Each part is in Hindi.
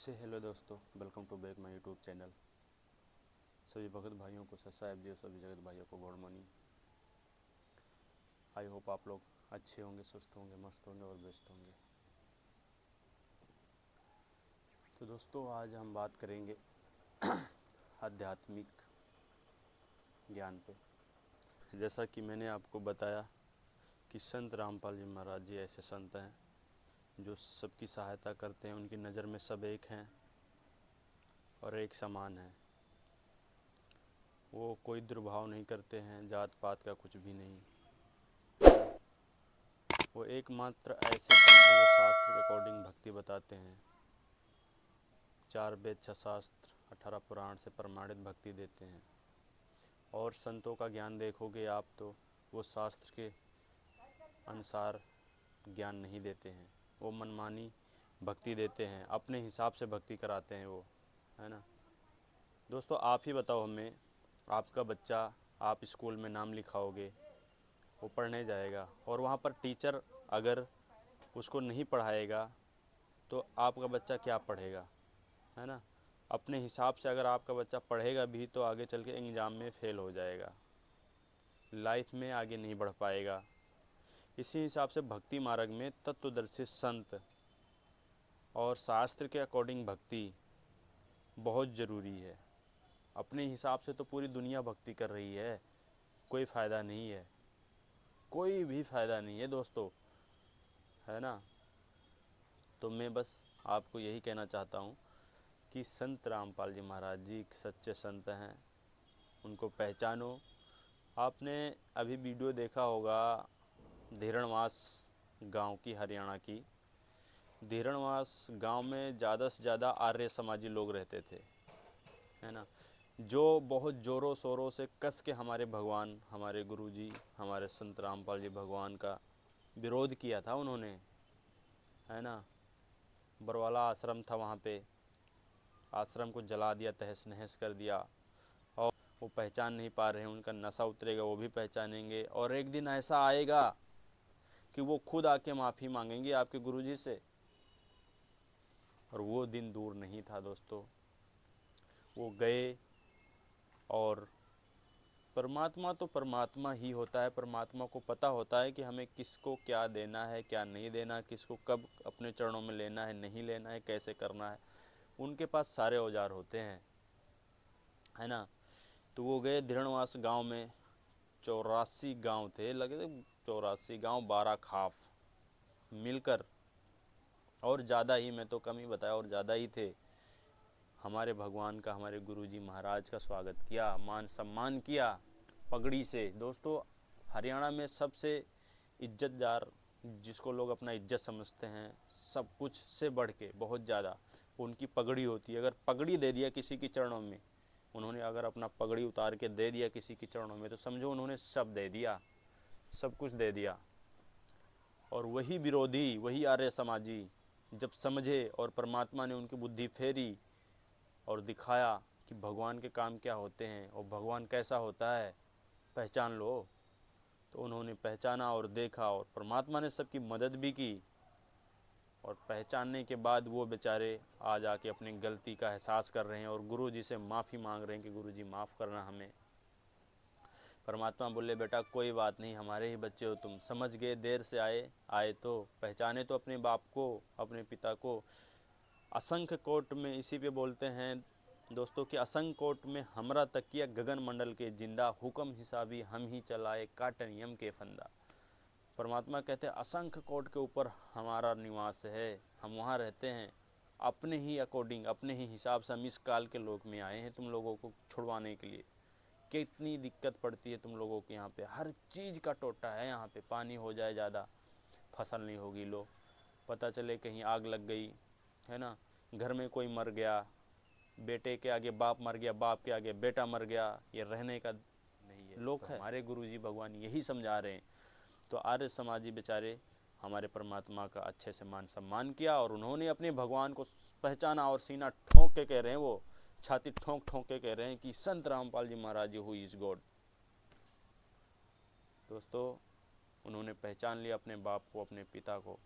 से हेलो दोस्तों, welcome to back my YouTube channel. सभी भगत भाइयों को सत साहिब जी, सभी जगत भाइयों को गुड मॉर्निंग। आई होप आप लोग अच्छे होंगे, स्वस्थ होंगे, मस्त होंगे और बेस्ट होंगे। तो दोस्तों, आज हम बात करेंगे आध्यात्मिक ज्ञान पे। जैसा कि मैंने आपको बताया कि संत रामपाल जी महाराज जी ऐसे संत हैं जो सबकी सहायता करते हैं। उनकी नज़र में सब एक हैं और एक समान हैं। वो कोई दुर्भाव नहीं करते हैं, जात पात का कुछ भी नहीं। वो एकमात्र ऐसे संत हैं जो शास्त्र के अकॉर्डिंग भक्ति बताते हैं। 4 वेद 6 शास्त्र 18 पुराण से प्रमाणित भक्ति देते हैं। और संतों का ज्ञान देखोगे आप तो वो शास्त्र के अनुसार ज्ञान नहीं देते हैं। वो मनमानी भक्ति देते हैं, अपने हिसाब से भक्ति कराते हैं वो, है ना। दोस्तों, आप ही बताओ हमें, आपका बच्चा, आप स्कूल में नाम लिखाओगे, वो पढ़ने जाएगा और वहाँ पर टीचर अगर उसको नहीं पढ़ाएगा तो आपका बच्चा क्या पढ़ेगा, है ना। अपने हिसाब से अगर आपका बच्चा पढ़ेगा भी तो आगे चल के एग्ज़ाम में फ़ेल हो जाएगा, लाइफ में आगे नहीं बढ़ पाएगा। इसी हिसाब से भक्ति मार्ग में तत्वदर्शी संत और शास्त्र के अकॉर्डिंग भक्ति बहुत ज़रूरी है। अपने हिसाब से तो पूरी दुनिया भक्ति कर रही है, कोई फ़ायदा नहीं है, कोई भी फ़ायदा नहीं है दोस्तों, है ना। तो मैं बस आपको यही कहना चाहता हूँ कि संत रामपाल जी महाराज जी एक सच्चे संत हैं, उनको पहचानो। आपने अभी वीडियो देखा होगा धीरणवास गांव की, हरियाणा की। धीरणवास गांव में ज़्यादा से ज़्यादा आर्य समाजी लोग रहते थे, है ना, जो बहुत ज़ोरों शोरों से कस के हमारे भगवान, हमारे गुरुजी, हमारे संत रामपाल जी भगवान का विरोध किया था उन्होंने, है ना। बरवाला आश्रम था, वहाँ पे आश्रम को जला दिया, तहस नहस कर दिया। और वो पहचान नहीं पा रहे हैं, उनका नशा उतरेगा वो भी पहचानेंगे। और एक दिन ऐसा आएगा कि वो खुद आके माफ़ी मांगेंगे आपके गुरुजी से। और वो दिन दूर नहीं था दोस्तों। वो गए और परमात्मा तो परमात्मा ही होता है। परमात्मा को पता होता है कि हमें किसको क्या देना है, क्या नहीं देना, किसको कब अपने चरणों में लेना है, नहीं लेना है, कैसे करना है। उनके पास सारे औजार होते हैं, है ना। तो वो गए धीरणवास गांव में। 84 गांव थे, लगे थे 84 गांव, 12 खाफ मिलकर, और ज़्यादा ही, मैं तो कम ही बताया, और ज़्यादा ही थे। हमारे भगवान का, हमारे गुरुजी महाराज का स्वागत किया, मान सम्मान किया पगड़ी से। दोस्तों, हरियाणा में सबसे इज्जतदार, जिसको लोग अपना इज्जत समझते हैं, सब कुछ से बढ़ के बहुत ज़्यादा, उनकी पगड़ी होती है। अगर पगड़ी दे दिया किसी के चरणों में, उन्होंने अगर अपना पगड़ी उतार के दे दिया किसी के चरणों में, तो समझो उन्होंने सब दे दिया, सब कुछ दे दिया। और वही विरोधी, वही आर्य समाजी जब समझे और परमात्मा ने उनकी बुद्धि फेरी और दिखाया कि भगवान के काम क्या होते हैं और भगवान कैसा होता है, पहचान लो, तो उन्होंने पहचाना और देखा, और परमात्मा ने सबकी मदद भी की। और पहचानने के बाद वो बेचारे आज आके अपनी गलती का एहसास कर रहे हैं और गुरुजी से माफ़ी मांग रहे हैं कि गुरुजी माफ़ करना हमें। परमात्मा बोले, बेटा कोई बात नहीं, हमारे ही बच्चे हो तुम, समझ गए, देर से आए तो पहचाने तो अपने बाप को, अपने पिता को। असंख्य कोट में इसी पे बोलते हैं दोस्तों कि असंख्य कोट में हमरा तकिया गगन मंडल के जिंदा, हुक्म हिसाबी हम ही चलाए काटन यम के फंदा। परमात्मा कहते हैं असंख्य कोट के ऊपर हमारा निवास है, हम वहाँ रहते हैं, अपने ही अकॉर्डिंग, अपने ही हिसाब से हम इस काल के लोक में आए हैं तुम लोगों को छुड़वाने के लिए। कितनी दिक्कत पड़ती है तुम लोगों के यहाँ पे, हर चीज़ का टोटा है यहाँ पे। पानी हो जाए ज़्यादा, फसल नहीं होगी, लो पता चले कहीं आग लग गई, है ना, घर में कोई मर गया, बेटे के आगे बाप मर गया, बाप के आगे बेटा मर गया, ये रहने का नहीं है लोक है। हमारे गुरुजी भगवान यही समझा रहे हैं। तो आर्य समाजी बेचारे हमारे परमात्मा का अच्छे से मान सम्मान किया और उन्होंने अपने भगवान को पहचाना और सीना ठोंक के कह रहे हैं, वो छाती ठोंक ठोंक के कह रहे हैं कि संत रामपाल जी महाराज हु इज़ गॉड। दोस्तों, उन्होंने पहचान लिया अपने बाप को, अपने पिता को,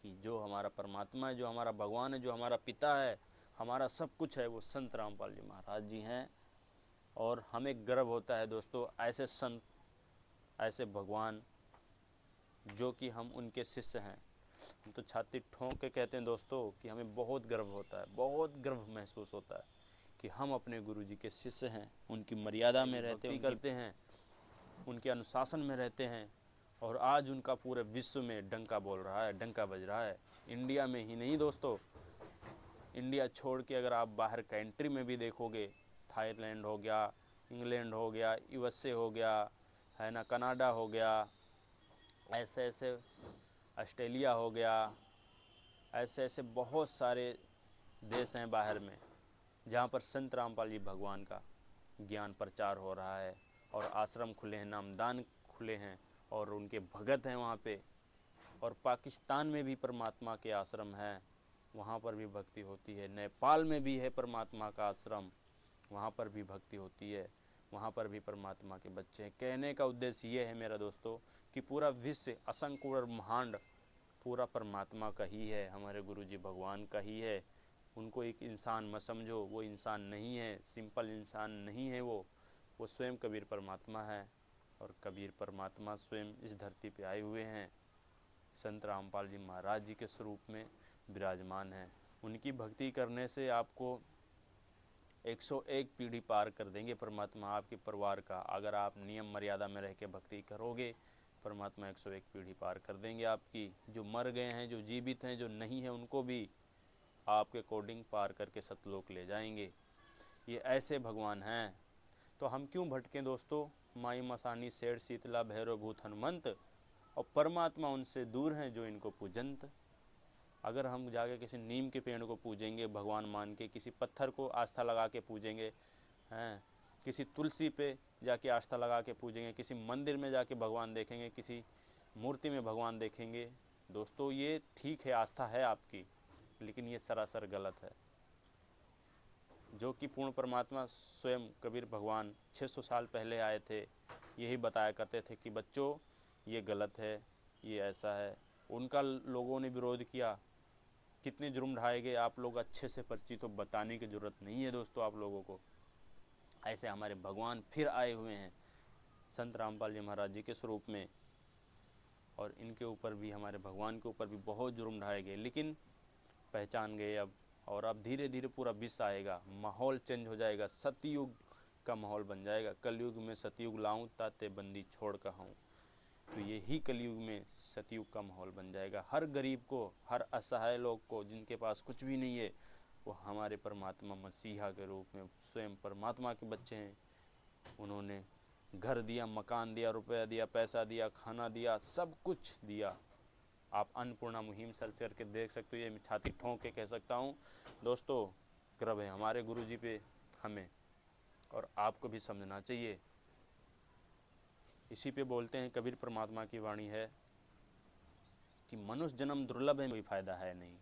कि जो हमारा परमात्मा है, जो हमारा भगवान है, जो हमारा पिता है, हमारा सब कुछ है, वो संत रामपाल जी महाराज जी हैं। और हमें गर्व होता है दोस्तों ऐसे संत, ऐसे भगवान जो कि हम उनके शिष्य हैं। हम तो छाती ठोंक के कहते हैं दोस्तों कि हमें बहुत गर्व होता है, बहुत गर्व महसूस होता है कि हम अपने गुरु जी के शिष्य हैं, उनकी मर्यादा में रहते हैं, करते हैं, उनके अनुशासन में रहते हैं। और आज उनका पूरे विश्व में डंका बोल रहा है, डंका बज रहा है। इंडिया में ही नहीं दोस्तों, इंडिया छोड़ के अगर आप बाहर कंट्री में भी देखोगे, थाईलैंड हो गया, इंग्लैंड हो गया, यूएसए हो गया, है ना, कनाडा हो गया, ऐसे ऐसे ऑस्ट्रेलिया हो गया, ऐसे ऐसे बहुत सारे देश हैं बाहर में जहाँ पर संत रामपाल जी भगवान का ज्ञान प्रचार हो रहा है और आश्रम खुले हैं, नामदान खुले हैं और उनके भगत हैं वहाँ पे। और पाकिस्तान में भी परमात्मा के आश्रम हैं, वहाँ पर भी भक्ति होती है। नेपाल में भी है परमात्मा का आश्रम, वहाँ पर भी भक्ति होती है, वहाँ पर भी परमात्मा के बच्चे हैं। कहने का उद्देश्य ये है मेरा दोस्तों कि पूरा विश्व, असंख्य ब्रह्मांड पूरा परमात्मा का ही है, हमारे गुरु जी भगवान का ही है। उनको एक इंसान मत समझो, वो इंसान नहीं है, सिंपल इंसान नहीं है वो स्वयं कबीर परमात्मा है। और कबीर परमात्मा स्वयं इस धरती पे आए हुए हैं, संत रामपाल जी महाराज जी के स्वरूप में विराजमान हैं। उनकी भक्ति करने से आपको 101 पीढ़ी पार कर देंगे परमात्मा आपके परिवार का। अगर आप नियम मर्यादा में रह के भक्ति करोगे, परमात्मा 101 पीढ़ी पार कर देंगे आपकी। जो मर गए हैं, जो जीवित हैं, जो नहीं हैं, उनको भी आपके अकॉर्डिंग पार करके सतलोक ले जाएंगे। ये ऐसे भगवान हैं। तो हम क्यों भटकें दोस्तों? माई मसानी शेर शीतला भैरव भूत हनुमंत, और परमात्मा उनसे दूर हैं जो इनको पूजंत। अगर हम जाके किसी नीम के पेड़ को पूजेंगे भगवान मान के, किसी पत्थर को आस्था लगा के पूजेंगे, हैं, किसी तुलसी पे जाके आस्था लगा के पूजेंगे, किसी मंदिर में जाके भगवान देखेंगे, किसी मूर्ति में भगवान देखेंगे, दोस्तों ये ठीक है, आस्था है आपकी, लेकिन ये सरासर गलत है। जो कि पूर्ण परमात्मा स्वयं कबीर भगवान 600 साल पहले आए थे, यही बताया करते थे कि बच्चों ये गलत है, ये ऐसा है। उनका लोगों ने विरोध किया, कितने जुर्म ढाए गए, आप लोग अच्छे से परिचित हो, बताने की ज़रूरत नहीं है दोस्तों आप लोगों को। ऐसे हमारे भगवान फिर आए हुए हैं संत रामपाल जी महाराज जी के स्वरूप में, और इनके ऊपर भी, हमारे भगवान के ऊपर भी बहुत जुर्म ढाए गए, लेकिन पहचान गए अब। और अब धीरे धीरे पूरा विश्व आएगा, माहौल चेंज हो जाएगा, सतयुग का माहौल बन जाएगा। कलयुग में सतयुग लाऊं ताते बंदी छोड़ कहूँ, तो यही कलयुग में सतयुग का माहौल बन जाएगा। हर गरीब को, हर असहाय लोग को, जिनके पास कुछ भी नहीं है, वो हमारे परमात्मा मसीहा के रूप में स्वयं परमात्मा के बच्चे हैं। उन्होंने घर दिया, मकान दिया, रुपया दिया, पैसा दिया, खाना दिया, सब कुछ दिया। आप अन्नपूर्णा मुहिम सर्च करके देख सकते हो, ये मैं छाती ठोंक के कह सकता हूँ दोस्तों, गर्व है हमारे गुरु जी पे हमें, और आपको भी समझना चाहिए। इसी पे बोलते हैं, कबीर परमात्मा की वाणी है कि मनुष्य जन्म दुर्लभ है, कोई फ़ायदा है नहीं।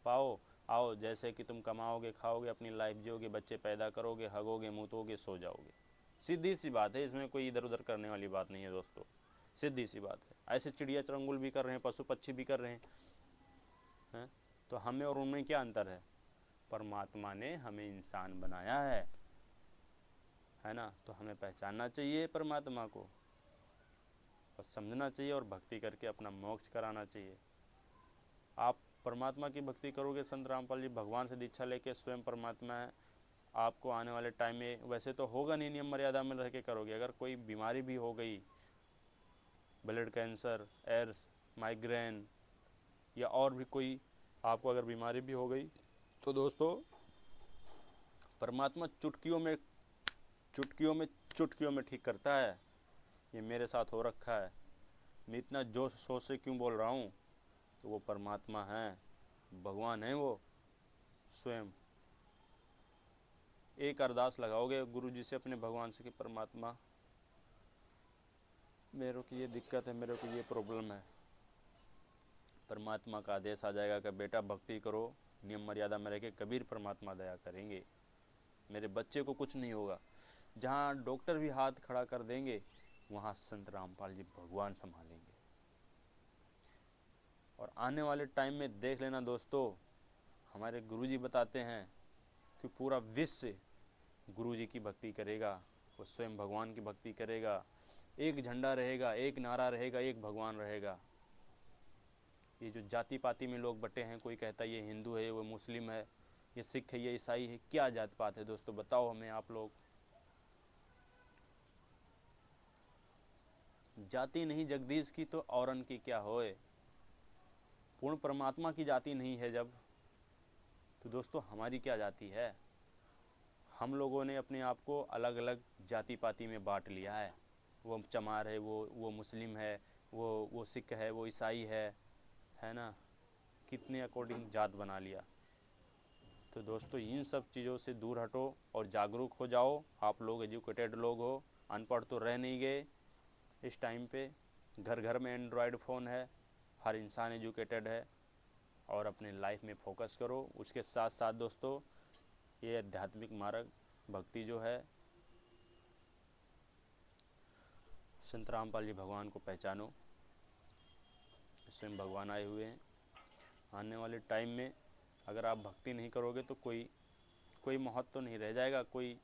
पाओ आओ, जैसे कि तुम कमाओगे, खाओगे, अपनी लाइफ जियोगे, बच्चे पैदा करोगे, हगोगे, मूतोगे, सो जाओगे। सीधी सी बात है, इसमें कोई इधर उधर करने वाली बात नहीं है दोस्तों, सीधी सी बात है। ऐसे चिड़िया चरंगुल भी कर रहे हैं, पशु पक्षी भी कर रहे हैं, तो हमें और उनमें क्या अंतर है? परमात्मा ने हमें इंसान बनाया है ना, तो हमें पहचानना चाहिए परमात्मा को, और समझना चाहिए, और भक्ति करके अपना मोक्ष कराना चाहिए। आप परमात्मा की भक्ति करोगे, संत रामपाल जी भगवान से दीक्षा लेके स्वयं परमात्मा है, आपको आने वाले टाइम में वैसे तो होगा नहीं, नियम मर्यादा में रह के करोगे। अगर कोई बीमारी भी हो गई, ब्लड कैंसर, एड्स, माइग्रेन, या और भी कोई आपको अगर बीमारी भी हो गई, तो दोस्तों परमात्मा चुटकियों में ठीक करता है। ये मेरे साथ हो रखा है। मैं इतना जोश सोच से क्यों बोल रहा हूँ? तो वो परमात्मा है, भगवान है वो स्वयं। एक अरदास लगाओगे गुरु जी से अपने भगवान से कि परमात्मा मेरे को ये दिक्कत है, मेरे को ये प्रॉब्लम है, परमात्मा का आदेश आ जाएगा कि बेटा भक्ति करो, नियम मर्यादा में रह के, कबीर परमात्मा दया करेंगे, मेरे बच्चे को कुछ नहीं होगा। जहाँ डॉक्टर भी हाथ खड़ा कर देंगे, वहाँ संत रामपाल जी भगवान संभालेंगे। और आने वाले टाइम में देख लेना दोस्तों, हमारे गुरुजी बताते हैं कि पूरा विश्व गुरुजी की भक्ति करेगा, वो स्वयं भगवान की भक्ति करेगा। एक झंडा रहेगा, एक नारा रहेगा, एक भगवान रहेगा। ये जो जाति पाति में लोग बटे हैं, कोई कहता है ये हिंदू है, वो मुस्लिम है, ये सिख है, ये ईसाई है, क्या जात पात है दोस्तों, बताओ हमें आप लोग। जाति नहीं जगदीश की तो औरन की क्या होए। पूर्ण परमात्मा की जाति नहीं है जब, तो दोस्तों हमारी क्या जाति है। हम लोगों ने अपने आप को अलग अलग जाति पाति में बांट लिया है। वो चमार है, वो मुस्लिम है, वो सिख है, वो ईसाई है ना, कितने अकॉर्डिंग जात बना लिया। तो दोस्तों इन सब चीज़ों से दूर हटो और जागरूक हो जाओ। आप लोग एजुकेटेड लोग हो, अनपढ़ तो रह नहीं गए। इस टाइम पे घर घर में एंड्रॉयड फ़ोन है, हर इंसान एजुकेटेड है, और अपने लाइफ में फोकस करो। उसके साथ साथ दोस्तों ये आध्यात्मिक मार्ग भक्ति जो है, संत रामपाल जी भगवान को पहचानो, स्वयं भगवान आए हुए हैं। आने वाले टाइम में अगर आप भक्ति नहीं करोगे तो कोई महत्व तो नहीं रह जाएगा, कोई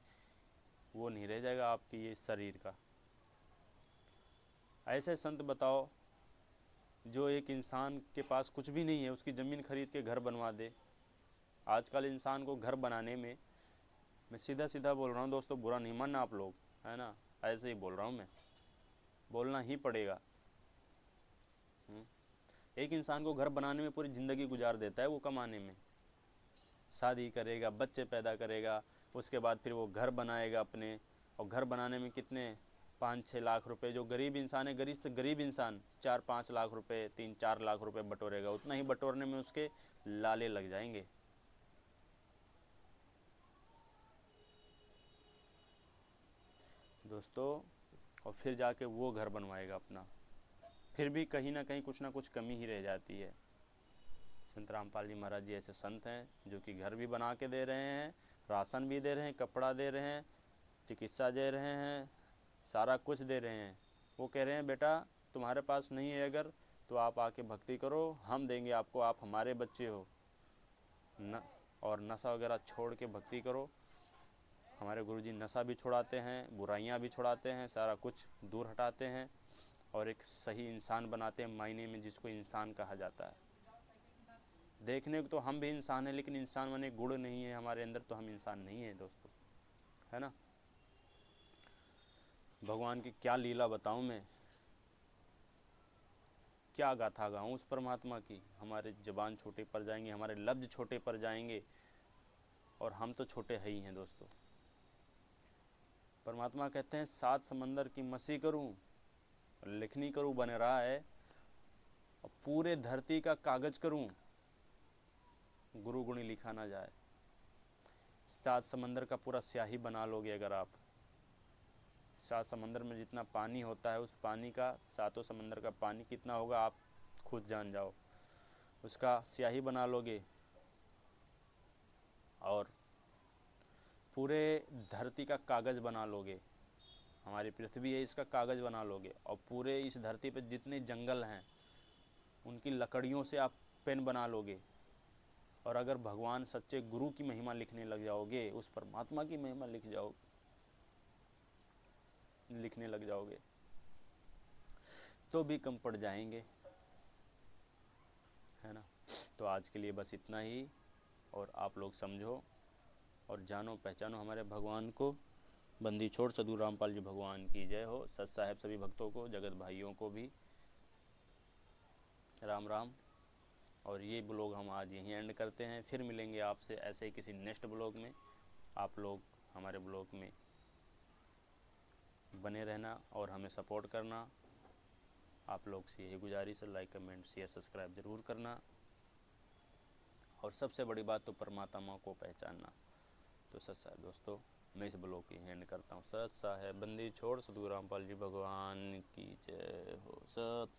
वो नहीं रह जाएगा आपकी ये शरीर का। ऐसे संत बताओ जो एक इंसान के पास कुछ भी नहीं है, उसकी ज़मीन खरीद के घर बनवा दे। आजकल इंसान को घर बनाने में, मैं सीधा सीधा बोल रहा हूँ दोस्तों, बुरा नहीं मानना आप लोग, है ना, ऐसे ही बोल रहा हूँ मैं, बोलना ही पड़ेगा। एक इंसान को घर बनाने में पूरी ज़िंदगी गुजार देता है वो कमाने में, शादी करेगा, बच्चे पैदा करेगा, उसके बाद फिर वो घर बनाएगा अपने, और घर बनाने में कितने 5-6 लाख रुपए, जो गरीब इंसान है, गरीब से गरीब इंसान 4-5 लाख रुपए, 3-4 लाख रुपए बटोरेगा, उतना ही बटोरने में उसके लाले लग जाएंगे। दोस्तों और फिर जाके वो घर बनवाएगा अपना, फिर भी कहीं ना कहीं कुछ ना कुछ कमी ही रह जाती है। संत रामपाल जी महाराज जी ऐसे संत हैं जो कि घर भी बना के दे रहे हैं, राशन भी दे रहे हैं, कपड़ा दे रहे हैं, चिकित्सा दे रहे हैं, सारा कुछ दे रहे हैं। वो कह रहे हैं बेटा तुम्हारे पास नहीं है अगर, तो आप आके भक्ति करो, हम देंगे आपको, आप हमारे बच्चे हो न, और नशा वगैरह छोड़ के भक्ति करो। हमारे गुरुजी नशा भी छुड़ाते हैं, बुराइयां भी छुड़ाते हैं, सारा कुछ दूर हटाते हैं और एक सही इंसान बनाते हैं, मायने में जिसको इंसान कहा जाता है। देखने को तो हम भी इंसान हैं, लेकिन इंसान माने गुण नहीं है हमारे अंदर, तो हम इंसान नहीं हैं दोस्तों, है ना। भगवान की क्या लीला बताऊं मैं, क्या गाथा गाऊं उस परमात्मा की। हमारे ज़बान छोटे पड़ जाएंगे, हमारे लफ्ज़ छोटे पड़ जाएंगे, और हम तो छोटे है ही हैं दोस्तों। परमात्मा कहते हैं 7 समंदर की मसी करूं, लिखनी करूं बन रहा है, और पूरे धरती का कागज करूं, गुरु गुणी लिखा ना जाए। 7 समंदर का पूरा स्याही बना लोगे अगर आप। 7 समंदर में जितना पानी होता है, उस पानी का, 7 समंदर का पानी कितना होगा आप खुद जान जाओ। उसका स्याही बना लोगे और पूरे धरती का कागज़ बना लोगे। हमारी पृथ्वी है, इसका कागज़ बना लोगे, और पूरे इस धरती पर जितने जंगल हैं उनकी लकड़ियों से आप पेन बना लोगे। और अगर भगवान सच्चे गुरु की महिमा लिखने लग जाओगे, उस परमात्मा की महिमा लिखने लग जाओगे, तो भी कम पड़ जाएंगे, है ना। तो आज के लिए बस इतना ही, और आप लोग समझो और जानो पहचानो हमारे भगवान को। बंदी छोड़ सदगुरु रामपाल जी भगवान की जय हो। सत साहेब सभी भक्तों को, जगत भाइयों को भी राम राम। और ये ब्लॉग हम आज यहीं एंड करते हैं, फिर मिलेंगे आपसे ऐसे ही किसी नेक्स्ट ब्लॉग में। आप लोग हमारे ब्लॉग में बने रहना और हमें सपोर्ट करना। आप लोग से यही गुजारिश है, लाइक कमेंट शेयर सब्सक्राइब ज़रूर करना, और सबसे बड़ी बात तो परमात्मा को पहचानना। तो सत साहेब दोस्तों, मैं इस ब्लॉग की एंड करता हूँ। सत साहेब बंदी छोड़ सदगुरु रामपाल जी भगवान की जय हो। सत साहेब।